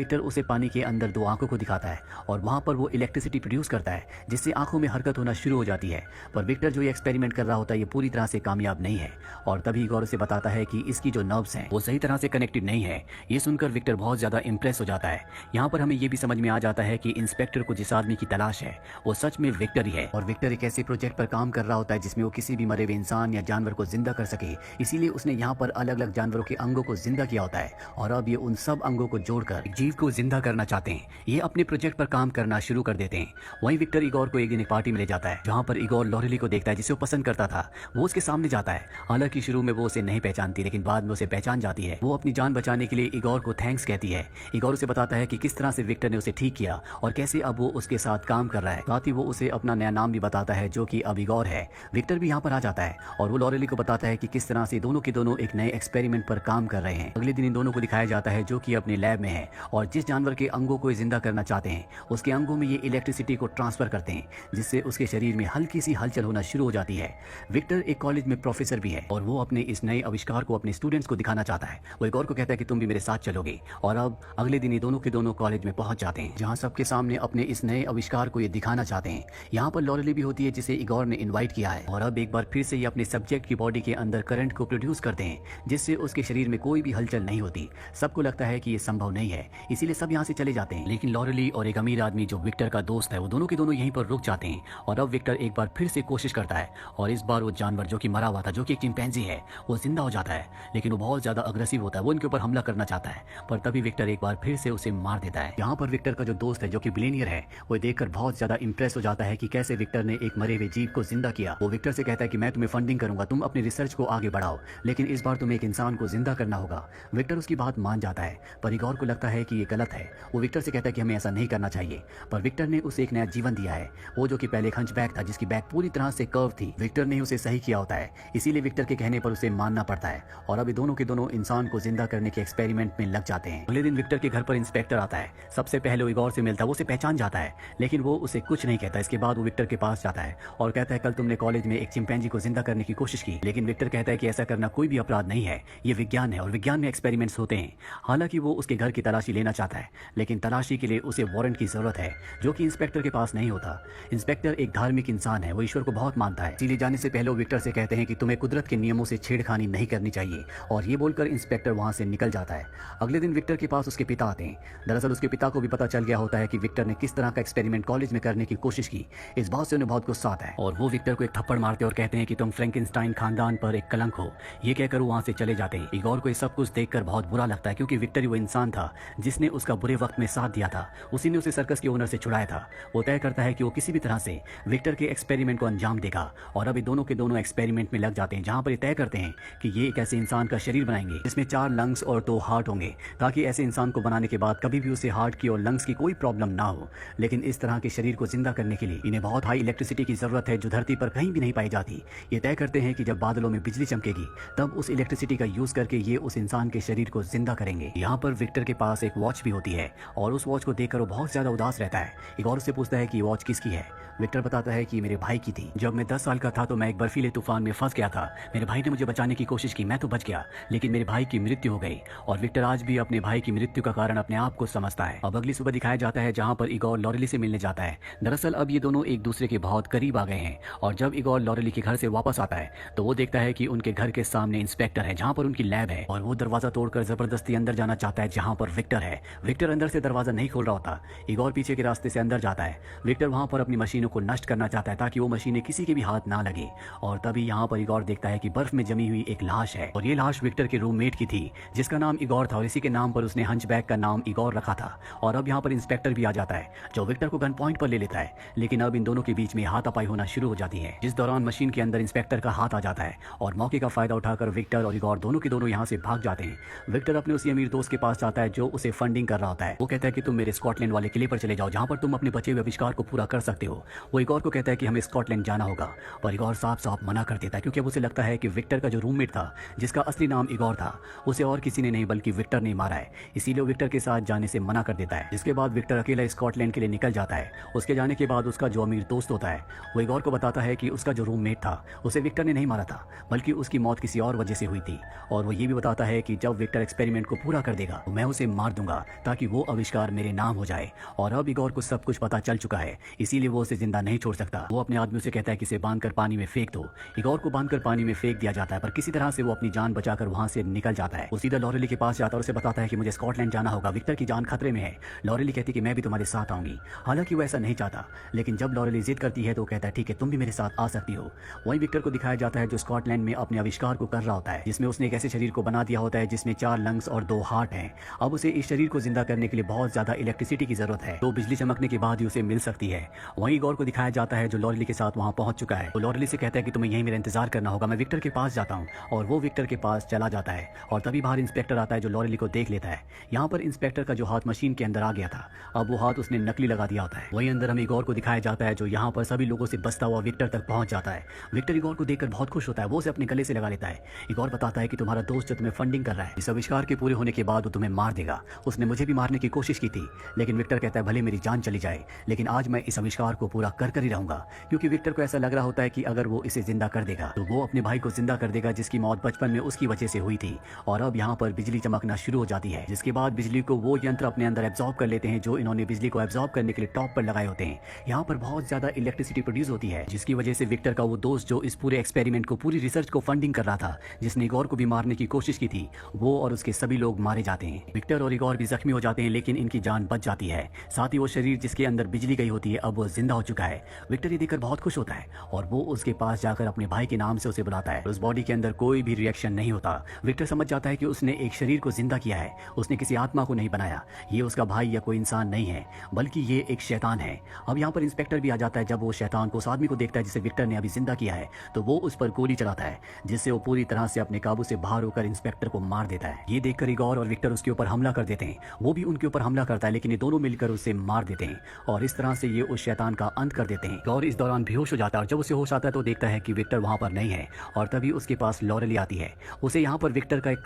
Victor उसे पानी के अंदर दो आंखों को दिखाता है और वहां पर वो इलेक्ट्रिसिटी प्रोड्यूस करता है जिससे आंखों में हरकत होना शुरू हो जाती है। पर विक्टर जो ये एक्सपेरिमेंट कर रहा होता है ये पूरी तरह से कामयाब नहीं है और तभी इगोर उसे बताता है कि इसकी जो नर्व्स हैं वो सही तरह से कनेक्टेड नहीं है। ये सुनकर विक्टर बहुत ज्यादा इंप्रेस हो जाता है। यहाँ पर हमें ये भी समझ में आ जाता है कि इंस्पेक्टर को जिस आदमी की तलाश है वो सच में विक्टर ही है और विक्टर एक ऐसे प्रोजेक्ट पर काम कर रहा होता है जिसमें वो किसी भी मरे हुए इंसान या जानवर को जिंदा कर सके। इसीलिए उसने यहाँ पर अलग अलग जानवरों के अंगों को जिंदा किया होता है और अब ये उन सब अंगों को जोड़कर एक जीव को जिंदा करना चाहते हैं। ये अपने प्रोजेक्ट पर काम करना शुरू कर देते हैं। वहीं विक्टर इगोर को एक दिन एक पार्टी में ले जाता है जहाँ पर इगोर लॉरेली को देखता है जिसे वो पसंद करता था। वो उसके सामने जाता है। हालांकि शुरू में वो उसे नहीं पहचानती लेकिन बाद में उसे पहचान जाती है। वो अपनी जान बचाने के लिए इगोर को थैंक्स कहती है। इगोर उसे बताता है कि किस तरह से विक्टर ने उसे ठीक किया और कैसे अब वो उसके साथ काम कर रहा है। साथ ही वो उसे अपना नया नाम भी बताता है जो कि अब इगोर है। विक्टर भी यहाँ पर आ जाता है और वो लॉरेली को बताता है कि किस तरह से दोनों के दोनों एक नए एक्सपेरिमेंट पर काम कर रहे हैं। अगले दिन इन दोनों को दिखाया जाता है जो कि अपने लैब में है और जिस जानवर के अंगों को जिंदा करना चाहते हैं उसके अंगों में ये इलेक्ट्रिसिटी को ट्रांसफर करते हैं जिससे उसके शरीर में हल्की सी हलचल होना शुरू हो जाती है। विक्टर एक कॉलेज में प्रोफेसर भी है और वो अपने इस नए आविष्कार को अपने स्टूडेंट्स को दिखाना चाहता है। वो इगोर को कहता है कि तुम भी मेरे साथ चलोगे और अब अगले दिन ये दोनों के दोनों कॉलेज में पहुंच जाते हैं जहां सबके सामने अपने इस नए आविष्कार को ये दिखाना चाहते हैं। यहाँ पर लॉरेली भी होती है जिसे इगोर ने इन्वाइट किया है और अब एक बार फिर से ये अपने सब्जेक्ट की बॉडी के अंदर करंट को प्रोड्यूस करते हैं जिससे उसके शरीर में कोई भी हलचल नहीं होती। सबको लगता है कि ये संभव नहीं है इसीलिए सब यहाँ से चले जाते हैं। लेकिन लॉरेली और एक अमीर आदमी जो विक्टर का दोस्त है वो दोनों के दोनों यहीं पर रुक जाते हैं और अब विक्टर एक बार फिर से कोशिश करता है और इस बार वो जानवर जो कि मरा हुआ था जो कि एक चिंपैंजी है वो जिंदा हो जाता है। लेकिन वो बहुत ज्यादा अग्रेसिव होता है। वो इनके ऊपर हमला करना चाहता है पर तभी विक्टर एक बार फिर से उसे मार देता है। यहाँ पर विक्टर का जो दोस्त है जो कि बिलियनियर है वो देखकर बहुत ज्यादा इंप्रेस हो जाता है कि कैसे विक्टर ने एक मरे हुए जीव को जिंदा किया। वो विक्टर से कहता है कि मैं तुम्हें फंडिंग करूंगा, तुम अपनी रिसर्च को आगे बढ़ाओ लेकिन इस बार तुम्हें एक इंसान को जिंदा करना होगा। विक्टर उसकी बात मान जाता है पर इगोर को लगता है कि ये गलत है। वो विक्टर से कहता है कि हमें ऐसा नहीं करना चाहिए पर विक्टर ने उसे एक नया जीवन दिया है। वो जो कि पहले एक हंचबैक था जिसकी बैक पूरी तरह से कर्व थी। विक्टर ने उसे सही किया होता है इसीलिए विक्टर के कहने पर उसे मानना पड़ता है और अभी दोनों के दोनों इंसान को जिंदा करने के एक्सपेरिमेंट में लग जाते हैं। अगले दिन विक्टर के घर पर इंस्पेक्टर आता है। सबसे पहले वो इगोर से मिलता है। वो उसे पहचान जाता है लेकिन वो उसे कुछ नहीं कहता। इसके बाद वो विक्टर के पास जाता है और कहता है कल तुमने कॉलेज में एक चिंपैंजी को जिंदा करने की कोशिश की। लेकिन विक्टर कहता है कि ऐसा करना कोई भी अपराध नहीं है, ये विज्ञान है और विज्ञान में एक्सपेरिमेंट्स होते हैं। हालांकि वो उसके घर की तलाशी लेना चाहता है लेकिन तलाशी के लिए उसे वारंट की जरूरत है जो कि इंस्पेक्टर के पास नहीं होता। इंस्पेक्टर एक धार्मिक इंसान है, वो ईश्वर को बहुत मानता है। इसीलिए जाने से पहले वो विक्टर से कहते हैं कि तुम्हें कुदरत के नियमों से छेड़खानी नहीं करनी चाहिए और ये बोलकर इंस्पेक्टर वहां से निकल जाता है। अगले दिन विक्टर के पास उसके पिता आते हैं। दरअसल उसके पिता को भी पता चल गया होता है कि विक्टर ने किस तरह का एक्सपेरिमेंट कॉलेज में करने की कोशिश की। इस बात से उन्हें बहुत गुस्सा आता है और वो विक्टर को एक थप्पड़ मारते और कहते हैं कि तुम फ्रैंकेनस्टाइन खानदान पर एक कलंक हो। ये कहकर वो वहां से चले जाते हैं। इगोर को ये सब कुछ देखकर बहुत बुरा लगता है क्योंकि विक्टर ही वो इंसान था जिसने उसका बुरे वक्त में साथ दिया था। उसी ने उसे सर्कस के ओनर से छुड़ाया था। वो तय करता है कि वो किसी भी तरह से विक्टर के एक्सपेरिमेंट को अंजाम देगा और अभी दोनों के दोनों एक्सपेरिमेंट में लग जाते हैं जहां पर ये तय करते हैं कि ये एक ऐसे इंसान का शरीर बनाएंगे जिसमें 4 लंग्स और 2 हार्ट होंगे ताकि ऐसे इंसान को बनाने के बाद कभी भी उसे हार्ट की और लंग्स की कोई प्रॉब्लम ना हो। लेकिन इस तरह के शरीर को जिंदा करने के लिए इन्हें बहुत हाई इलेक्ट्रिसिटी की जरूरत है जो धरती पर कहीं भी नहीं पाई जाती। ये तय करते हैं कि जब बादलों में बिजली चमकेगी तब उस इलेक्ट्रिसिटी का यूज करके ये उस इंसान के शरीर को जिंदा करेंगे। यहाँ पर विक्टर के पास एक वॉच भी होती है और उस वॉच को देखकर वो बहुत ज्यादा उदास रहता है। इगोर से पूछता है कि ये वॉच किसकी है। विक्टर बताता है कि मेरे भाई की थी। जब मैं 10 साल का था तो मैं एक बर्फीले तूफान में फंस गया था। मेरे भाई ने मुझे बचाने की कोशिश की, मैं तो बच गया लेकिन मेरे भाई की मृत्यु हो गई और विक्टर आज भी अपने भाई की मृत्यु का कारण अपने आप को समझता है। अब अगली सुबह दिखाया जाता है जहाँ पर इगोर लॉरेली से मिलने जाता है। दरअसल अब ये दोनों एक दूसरे के बहुत करीब आ गए हैं और जब इगोर लॉरेली के घर से वापस आता है तो वो देखता है कि उनके घर के सामने इंस्पेक्टर है जहाँ पर उनकी लैब है और वो दरवाजा तोड़कर जबरदस्ती अंदर जाना चाहता है जहाँ पर विक्टर है। विक्टर अंदर से दरवाजा नहीं खोल रहा होता। इगोर पीछे के रास्ते से अंदर जाता है। विक्टर वहाँ पर अपनी मशीनों को नष्ट करना चाहता है ताकि वो मशीनें किसी के भी हाथ ना लगे और तभी यहाँ पर इगोर देखता है कि बर्फ में जमी हुई एक लाश है और ये लाश विक्टर के रूममेट की थी जिसका नाम इगोर था और इसी के नाम पर उसने हंचबैक का नाम इगोर रखा था। और अब यहाँ पर इंस्पेक्टर भी आ जाता है जो विक्टर को गन पॉइंट पर ले लेता है लेकिन अब इन दोनों के बीच में हाथापाई होना शुरू हो जाती है जिस दौरान मशीन के अंदर इंस्पेक्टर का हाथ आ जाता है और मौके का फायदा उठाकर विक्टर और इगोर दोनों के दोनों यहाँ से भाग जाते हैं। विक्टर अपने उसी अमीर दोस्त के पास जाता है जो उसे फंडिंग कर रहा होता है। वो कहता है कि तुम मेरे स्कॉटलैंड वाले किले पर चले जाओ जहाँ पर तुम अपने बचे हुए आविष्कार को पूरा कर सकते हो। वो इगोर को कहता है कि हमें स्कॉटलैंड जाना होगा और इगोर साफ साफ मना कर देता है क्योंकि उसे लगता है कि विक्टर का जो रूममेट था जिसका असली नाम इगोर था उसे और किसी ने नहीं बल्कि विक्टर ने मारा है। इसीलिए विक्टर के साथ जाने से मना कर देता है जिसके बाद विक्टर अकेला स्कॉटलैंड के लिए निकल जाता है। उसके जाने के बाद उसका जो अमीर दोस्त होता है वो इगोर को बताता है कि उसका जो रूममेट था उसे विक्टर ने नहीं मारा था बल्कि उसकी मौत किसी और वजह से हुई थी और वो ये भी बताता है कि जब विक्टर एक्सपेरिमेंट को पूरा कर देगा तो मैं उसे मार दूंगा। दूंगा ताकि वो आविष्कार मेरे नाम हो जाए। और अब इगोर को सब कुछ पता चल चुका है, इसीलिए वो उसे जिंदा नहीं छोड़ सकता। वो अपने आदमियों से कहता है कि इसे बांधकर पानी में फेंक दो। इगोर को बांधकर पानी में फेंक दिया जाता है, पर किसी तरह से वो अपनी जान बचाकर वहां से निकल जाता है। वो सीधा लॉरेली के पास जाता है और उसे बताता है कि मुझे स्कॉटलैंड जाना होगा, विक्टर की जान खतरे में है। लॉरेली कहती है कि मैं भी तुम्हारे साथ आऊंगी। हालांकि वो ऐसा नहीं चाहता, लेकिन जब लॉरेली जिद करती है तो कहता है ठीक है, तुम भी मेरे साथ आ सकती हो। वहीं विक्टर को दिखाया जाता है जो स्कॉटलैंड में अपने आविष्कार को कर रहा होता है, जिसमें उसने एक ऐसे शरीर को बना दिया होता है जिसमें 4 लंग्स और 2 हार्ट हैं। अब उसे इस शरीर को जिंदा करने के लिए बहुत ज्यादा इलेक्ट्रिसिटी की जरूरत है, तो बिजली चमकने के बाद ही उसे मिल सकती है। वहीं इगोर को दिखाया जाता है जो लॉरेली के साथ वहां पहुंच चुका है। तो लॉरेली से कहता है कि तुम्हें यहीं मेरा इंतजार करना होगा, मैं विक्टर के पास जाता हूं। और वो विक्टर के पास चला जाता है और तभी बाहर इंस्पेक्टर आता है जो लॉरेली को देख लेता है। यहाँ पर इंस्पेक्टर का जो हाथ मशीन के अंदर आ गया था, अब वो हाथ उसने नकली लगा दिया होता है। वहीं अंदर हमें इगोर को दिखाया जाता है जो यहाँ पर सभी लोगों से बचता हुआ विक्टर तक पहुंच जाता है। विक्टर इगोर को देखकर बहुत खुश होता है, वो उसे अपने गले से लगा लेता है। इगोर बताता है कि तुम्हारा दोस्त जो तुम्हें फंडिंग कर रहा है, इस आविष्कार के पूरे होने के बाद वो तुम्हें मार देगा। उसने मुझे भी मारने की कोशिश की थी, लेकिन विक्टर कहता है भले मेरी जान चली जाए, लेकिन आज मैं इस आविष्कार को पूरा कर ही रहूंगा। क्योंकि विक्टर को ऐसा लग रहा होता है कि अगर वो इसे जिंदा कर देगा तो वो अपने भाई को जिंदा कर देगा जिसकी मौत बचपन में उसकी वजह से हुई थी। और अब यहाँ पर बिजली चमकना शुरू हो जाती है, जिसके बाद बिजली को वो यंत्र अपने अंदर एब्जॉर्ब कर लेते हैं जो इन्होंने बिजली को एब्जॉर्ब करने के लिए टॉप पर लगाए होते हैं। यहाँ पर बहुत ज्यादा इलेक्ट्रिसिटी प्रोड्यूस होती है, जिसकी वजह से विक्टर का वो दोस्त जो इस पूरे एक्सपेरिमेंट को, पूरी रिसर्च को फंडिंग कर रहा था, जिसने इगोर को भी मारने की कोशिश की थी, वो और उसके सभी लोग मारे जाते हैं। विक्टर और इगोर भी जख्मी हो जाते हैं, लेकिन इनकी जान बच जाती है। साथ ही वो शरीर जिसके अंदर बिजली गई होती है अब वो जिंदा हो चुका है। विक्टर ये देखकर बहुत खुश होता है और वो उसके पास जाकर अपने भाई के नाम से उसे बुलाता है। उस बॉडी के अंदर कोई भी रिएक्शन नहीं होता। विक्टर समझ जाता है कि उसने एक शरीर को जिंदा किया है, उसने किसी आत्मा को नहीं बनाया। ये उसका भाई या कोई इंसान नहीं है, बल्कि ये एक शैतान है। अब यहाँ पर इंस्पेक्टर भी आ जाता है। जब वो शैतान को, उस आदमी को देखता है जिसे विक्टर ने अभी जिंदा किया है, तो वो उस पर गोली चलाता है, जिससे वो पूरी तरह से अपने काबू से बाहर होकर इंस्पेक्टर को मार देता है। ये देखकर इगोर और विक्टर उसके ऊपर हमला कर देते हैं। वो भी उनके ऊपर हमला करता है, लेकिन ये दोनों मिलकर उसे मार देते हैं और इस तरह से ये उस शैतान का अंत कर देते हैं। और इस दौरान बेहोश हो जाता है और जब उसे होश आता है तो देखता है कि विक्टर वहां पर नहीं है और तभी उसके पास लॉरेली आती है। उसे यहाँ पर विक्टर का एक